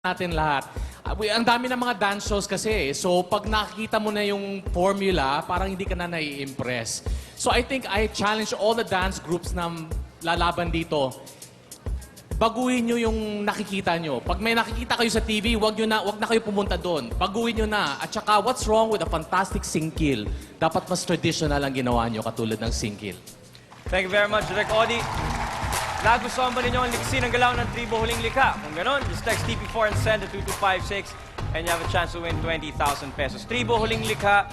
natin lahat. Ang dami ng mga dance shows kasi. So, pag nakikita mo na yung formula, parang hindi ka na nai-impress. So, I think I challenge all the dance groups na lalaban dito. Baguhin nyo yung nakikita nyo. Pag may nakikita kayo sa TV, wag na kayo pumunta doon. Baguhin nyo na. At saka, what's wrong with a fantastic singkil? Dapat mas traditional ang ginawa nyo, katulad ng singkil. Thank you very much, Direk Odi. Nagustuhan ba ninyo ang liksi ng galaw ng Tribo Huling Likha? Kung ganon, just text TP4 and send to 2256 and you have a chance to win 20,000 pesos. Tribo Huling Likha,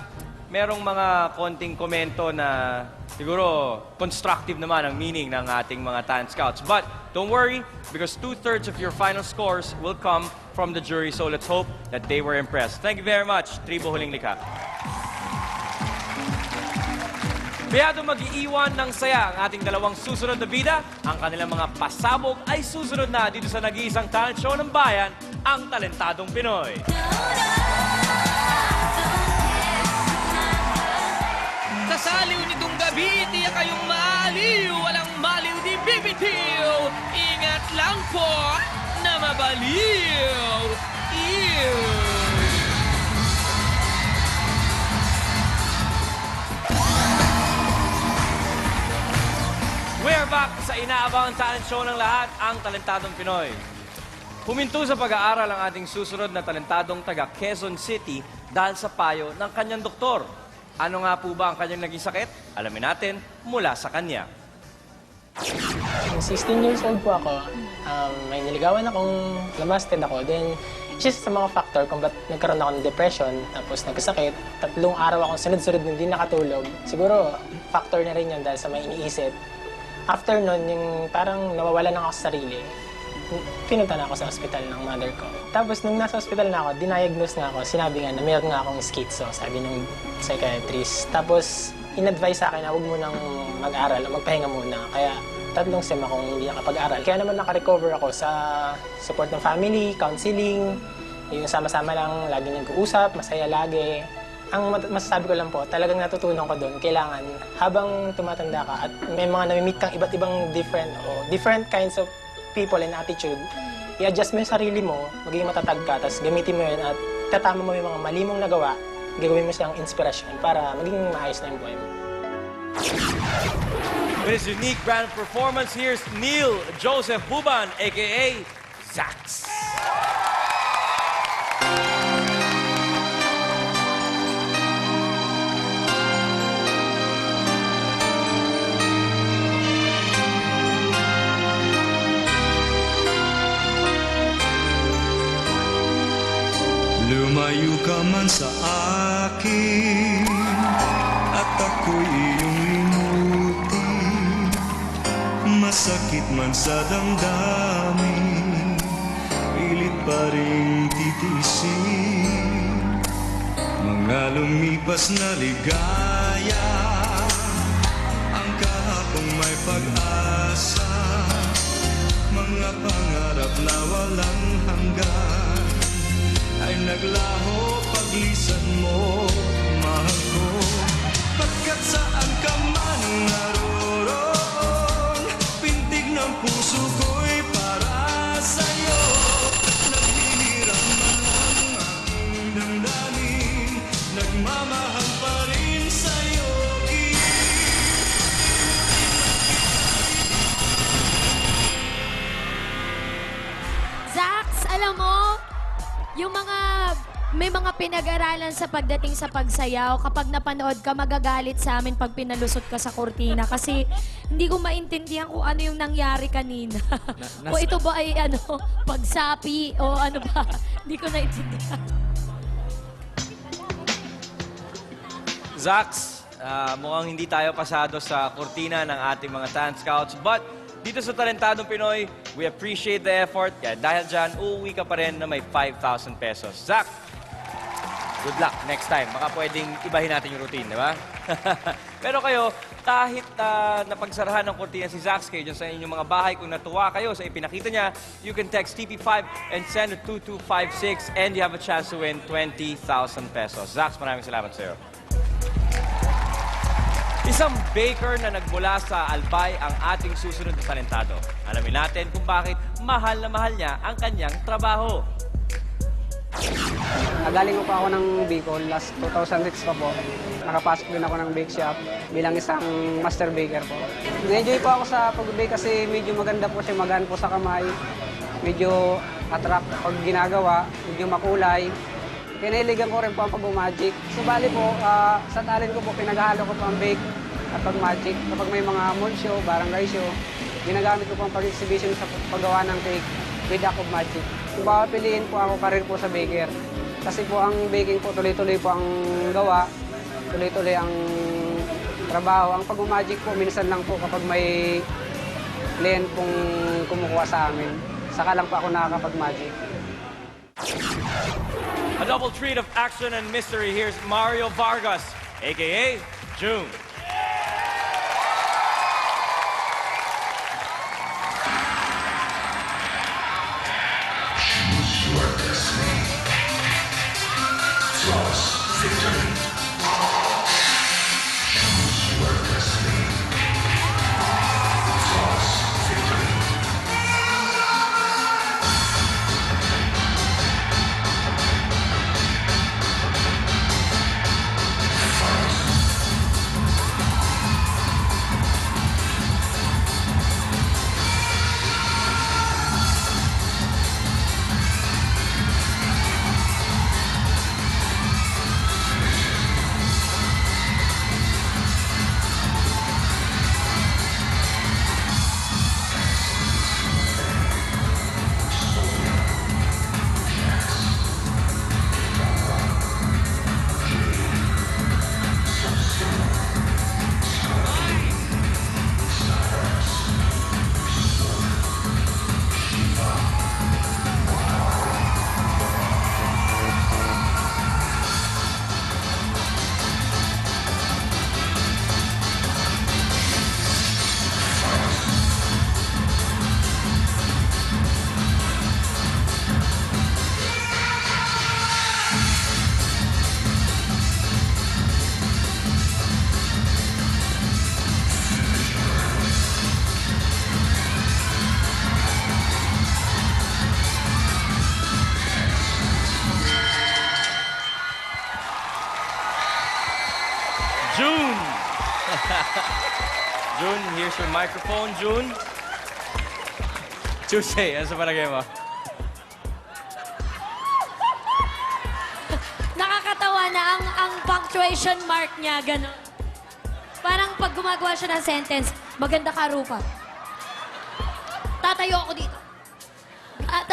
merong mga konting komento na siguro constructive naman ang meaning ng ating mga talent scouts. But don't worry, because 2/3 of your final scores will come from the jury. So let's hope that they were impressed. Thank you very much, Tribo Huling Likha. Biyado mag-iiwan ng saya ang ating dalawang susunod na bida. Ang kanilang mga pasabog ay susunod na dito sa nag-iisang talent show ng bayan, ang Talentadong Pinoy. Sa saliw nitong gabi, tiyak kayong maaliw. Walang maliw di bibitiw. Ingat lang po na mabaliw. Ew! We're back sa inaabangang talent show ng lahat, ang Talentadong Pinoy. Huminto sa pag-aaral ang ating susunod na talentadong taga Quezon City dahil sa payo ng kanyang doktor. Ano nga po ba ang kanyang naging sakit? Alamin natin mula sa kanya. 16 years old po ako. May niligawan akong namasted ako. Then, just sa mga factor kung ba't nagkaroon ako ng depression, tapos nagkasakit, 3 araw akong sunod-sunod na hindi nakatulog. Siguro, factor na rin yun dahil sa may iniisip. After nun, yung parang nawawala na ako sa sarili, pinunta na ako sa ospital ng mother ko. Tapos nung nasa ospital na ako, diniagnose na ako. Sinabi nga na meron nga akong schizo, sabi ng psychiatrist. Tapos in-advise sa akin na huwag mo nang mag-aral o magpahinga muna. Kaya 3 sem akong hindi nakapag-aral. Kaya naman nakarecover ako sa support ng family, counseling, yung sama-sama lang, laging nag-uusap, masaya lagi. Ang masasabi ko lang po, talagang natutunan ko doon, kailangan habang tumatanda ka at may mga nami-meet kang iba't ibang different kinds of people and attitude, i-adjust mo yung sarili mo, magiging matatag ka, tapos gamitin mo yun at tatama mo yung mga mali mong nagawa, gagawin mo silang inspirasyon para maging maayos na yung buhay mo. With his unique brand of performance, here's Neil Joseph Buban, a.k.a. Zax. Lumayo ka man sa akin at ako'y iyong limutin. Masakit man sa damdamin, pilit pa rin titisin. Mga lumipas na ligaya, ang kahapong may pag-asa. Mga pangarap na walang hanggan ay naglaho paglisan mo, mahal ko. Pagkat saan ka man naroon, pintig ng puso ko'y para sa'yo. Naghihiram man ang aking damdamin, nagmamahal pa rin sa'yo. Zax, alam mo, may mga pinag-aralan sa pagdating sa pagsayaw. Kapag napanood ka, magagalit sa amin pag pinalusot ka sa kortina. Kasi hindi ko maintindihan kung ano yung nangyari kanina. Kung ito ba ay pagsapi o ano ba. Hindi ko naintindihan. Zax, mukhang hindi tayo pasado sa kortina ng ating mga talent scouts. But dito sa Talentadong Pinoy, we appreciate the effort. Kaya dahil dyan, uuwi ka pa rin na may 5,000 pesos. Zax, good luck next time. Baka pwedeng ibahin natin yung routine, di ba? Pero kayo, kahit napagsarahan ng kortina si Zax kayo dyan sa inyong mga bahay, kung natuwa kayo sa ipinakita niya, you can text TP5 and send to 2256 and you have a chance to win 20,000 pesos. Zax, maraming salamat sa'yo. Isang baker na nagmula sa Albay ang ating susunod na talentado. Alamin natin kung bakit mahal na mahal niya ang kanyang trabaho. Galing ko pa ako ng Bicol, last 2006 pa po. Nakapasok din ako ng bake shop bilang isang master baker po. Na-enjoy po ako sa pag-bake kasi medyo maganda po siya, magaan po sa kamay. Medyo attract pag ginagawa, medyo makulay. Kinahiligan ko rin po ang pag-magic. So bali po, sa talent ko po, pinaghalo ko po ang bake at pag-magic. Kapag may mga mall show, barangay show, ginagamit ko po ang pag-exhibition sa paggawa ng cake with act of magic. Kung papapiliin po ako, karir po sa baker. Kasi po ang baking po, tuloy-tuloy po ang gawa, tuloy-tuloy ang trabaho. Ang pag-magic po, minsan lang po kapag may client pong kumukuha sa amin. Saka lang po ako nakakapag-magic. A double treat of action and mystery. Here's Mario Vargas, a.k.a. June. June! June, here's your microphone, June. Tuesday, ano sa palagay mo? Nakakatawa na ang punctuation mark niya, gano'n. Parang pag gumagawa siya ng sentence, maganda ka, Rupa. Tatayo ako dito. At,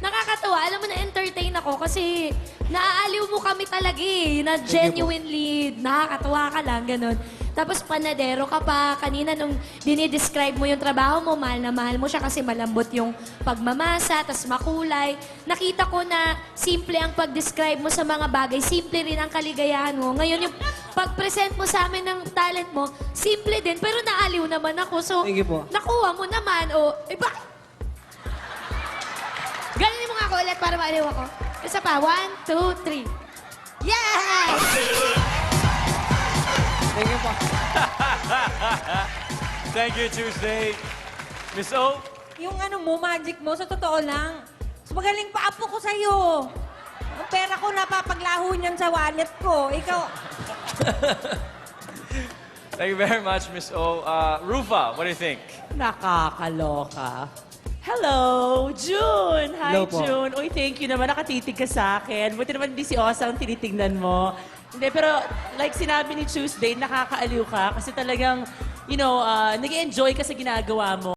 nakakatawa. Alam mo, na-entertain ako kasi naaaliw mo kami talaga eh. Na genuinely, nakakatawa ka lang, ganun. Tapos panadero ka pa. Kanina nung dinidescribe mo yung trabaho mo, mahal na mahal mo siya kasi malambot yung pagmamasa, tas makulay. Nakita ko na simple ang pag-describe mo sa mga bagay. Simple rin ang kaligayahan mo. Ngayon, yung pag-present mo sa amin ng talent mo, simple din, pero naaliw naman ako. So, Thank you po. nakuha mo naman. O, bakit? Galing mo nga ako ulit para maaliw ako. Isa pa. 1, 2, 3. Yes! Thank you po. Thank you, Tuesday. Miss O? Yung ano mo, magic mo, sa totoo lang, mas magaling pa apo ko sa'yo. Ang pera ko napapaglaho niyan sa wallet ko. Ikaw, Thank you very much, Miss O. Rufa, what do you think? Nakakaloka. Hello, June! Hi, Hello po. June. Uy, thank you naman. Nakatitig ka sa akin. Buti naman hindi si Osa ang tinitignan mo. Hindi, pero like sinabi ni Tuesday, nakakaaliw ka kasi talagang, nag-enjoy ka sa ginagawa mo.